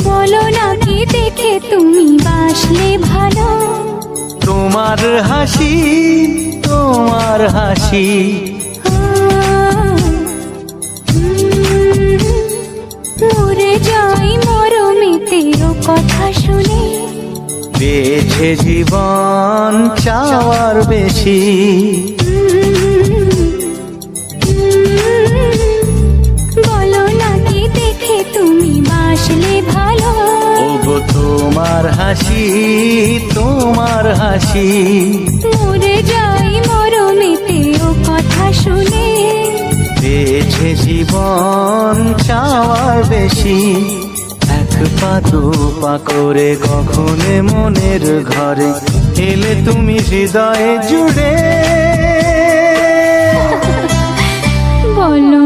বলো না কি দেখে তুমি বাসলে ভালো, তোমার হাসি, তোমার হাসি। মরে যাই মরমেতেও কথা শুনে, বেছে জীবন চাওয়ার বেশি। বলো না কি দেখে তুমি বাসলে ভালো, ওগো তোমার হাসি, তোমার হাসি। মরে যাই মরমেতেও কথা শুনে, বেছে জীবন চাওয়ার বেশি। এক পা দু পা করে কখনো মনের ঘরে এলে তুমি হৃদয়ে জুড়ে। বলো